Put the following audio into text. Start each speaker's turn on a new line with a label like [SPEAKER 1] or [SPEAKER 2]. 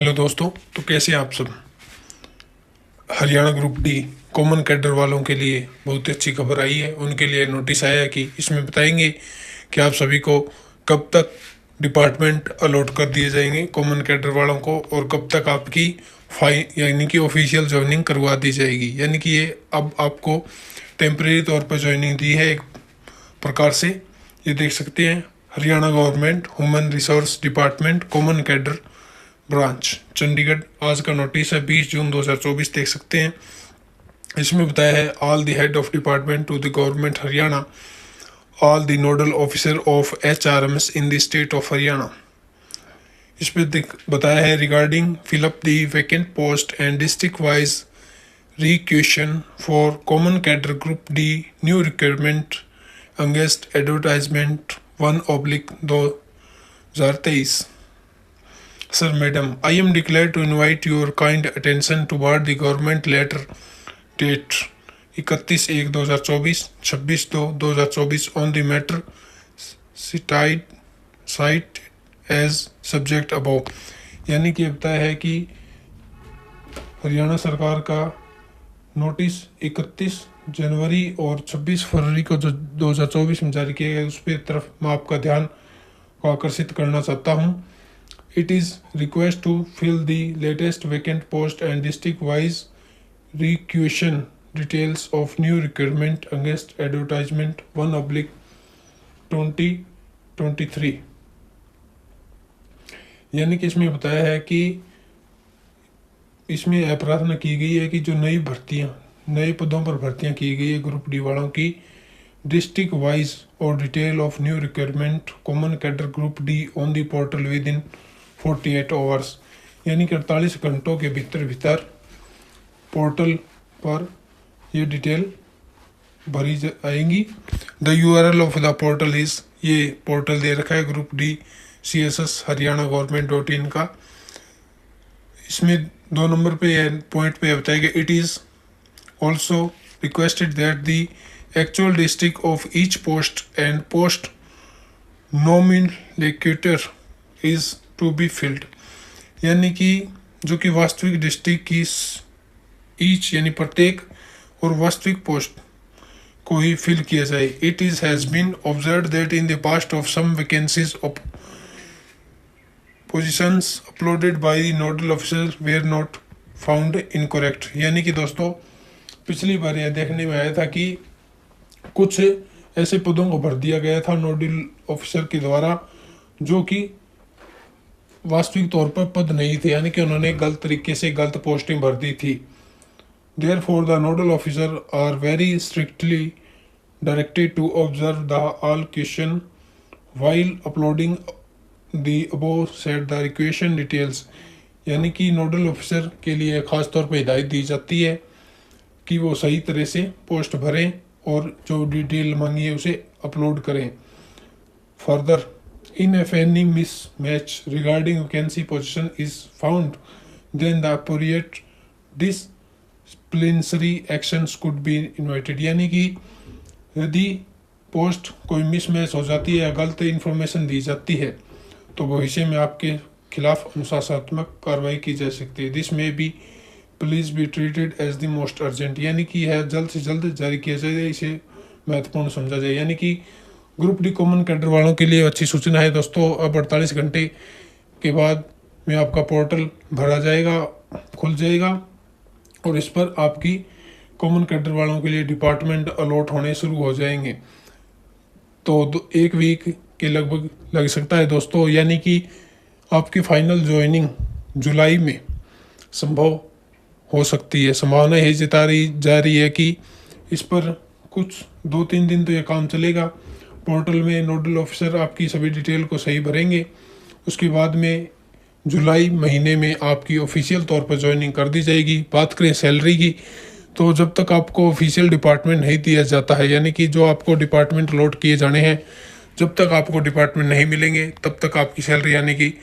[SPEAKER 1] Hello दोस्तों, तो कैसे आप सब। Haryana group D common cadre वालों के लिए बहुत अच्छी खबर आई है। उनके लिए नोटिस आया है कि इसमें बताएंगे कि आप सभी को कब तक डिपार्टमेंट अलॉट कर दिए जाएंगे कॉमन कैडर वालों को, और कब तक आपकी फाइन यानी कि ऑफिशियल ज्वाइनिंग करवा दी जाएगी। यानी कि ये अब आपको टेम्परेरी तौर पर ज्वाइनिंग दी है एक प्रकार से। ये देख सकते हैं, Haryana government human resource department common cadre branch Chandigarh. आज का नोटिस है 20 जून 2024, देख सकते हैं। इसमें बताया है all the head of department to the government Haryana, all the nodal officer of HRMS in the state of Haryana. इस पर बताया है regarding fill up the vacant post and district wise requisition for common cadre group D new requirement against advertisement 1/2023। Sir, Madam, I am declared to invite your kind attention toward the government letter date 31/1/2024, 26/2/2024 on the matter cited as subject above। यानी कि बताया है कि हरियाणा सरकार का notice 31 जनवरी और 26 फरवरी को जो 2024 में जारी किया गया, उस पर तरफ मैं आपका ध्यान को आकर्षित करना चाहता हूँ। It is request to fill the latest vacant post and district-wise requisition details of new requirement against advertisement 1/2023। यानी कि इसमें बताया है कि इसमें प्रार्थना की गई है कि जो नई भर्तियां, नए पदों पर भर्तियां की गई है ग्रुप डी वालों की, डिस्ट्रिक्ट वाइज और detail of new requirement common cadre group D on the portal with in 48 hours. यानी कि 48 घंटों के भीतर पोर्टल पर ये डिटेल भरी आएंगी। The URL of the portal is, ये पोर्टल दे रखा है ग्रुप डी CSS haryana.government.in का। इसमें 2 नंबर पे पॉइंट पे बताया गया, it is also requested that the actual district of each post and post nomenclature is to be filled. यानी कि जो कि वास्तविक डिस्ट्रिक्ट की ईच यानी प्रत्येक और वास्तविक पोस्ट को ही फिल किया जाए। It is has been observe that in the past of some vacancies of positions uploaded by the nodal officer were not found incorrect. यानी कि दोस्तों, पिछली बार यह देखने में आया था कि कुछ ऐसे पदों को भर दिया गया था नोडल ऑफिसर के द्वारा जो कि वास्तविक तौर पर पद नहीं थे, यानी कि उन्होंने गलत तरीके से गलत पोस्टिंग भर दी थी। Therefore, the nodal officer are very strictly directed to observe the all question while uploading the above said the requisition details। यानी कि नोडल ऑफिसर के लिए खास तौर पर हिदायत दी जाती है कि वो सही तरह से पोस्ट भरें और जो डिटेल मांगी है उसे अपलोड करें। Further, if any mismatch regarding vacancy position is found, then the appropriate disciplinary actions could be invited। यानी कि यदि पोस्ट कोई मिसमैच हो जाती है या गलत इंफॉर्मेशन दी जाती है तो भविष्य में आपके खिलाफ अनुशासनात्मक कार्रवाई की जा सकती है। This may be please be treated as the most urgent. यानी कि यह जल्द से जल्द जारी किया जाए, इसे महत्वपूर्ण समझा जाए। यानी कि ग्रुप डी कॉमन कैडर वालों के लिए अच्छी सूचना है दोस्तों। अब 48 घंटे के बाद में आपका पोर्टल भरा जाएगा, खुल जाएगा, और इस पर आपकी कॉमन कैडर वालों के लिए डिपार्टमेंट अलॉट होने शुरू हो जाएंगे। तो 1 वीक के लगभग लग सकता है दोस्तों। यानी कि आपकी फाइनल ज्वाइनिंग जुलाई में संभव हो सकती है। संभावना यही जताई जा रही है कि इस पर कुछ 2-3 दिन तो यह काम चलेगा। पोर्टल में नोडल ऑफिसर आपकी सभी डिटेल को सही भरेंगे, उसके बाद में जुलाई महीने में आपकी ऑफिशियल तौर पर ज्वाइनिंग कर दी जाएगी। बात करें सैलरी की, तो जब तक आपको ऑफिशियल डिपार्टमेंट नहीं दिया जाता है, यानी कि जो आपको डिपार्टमेंट अलॉट किए जाने हैं, जब तक आपको डिपार्टमेंट नहीं मिलेंगे तब तक आपकी सैलरी यानी कि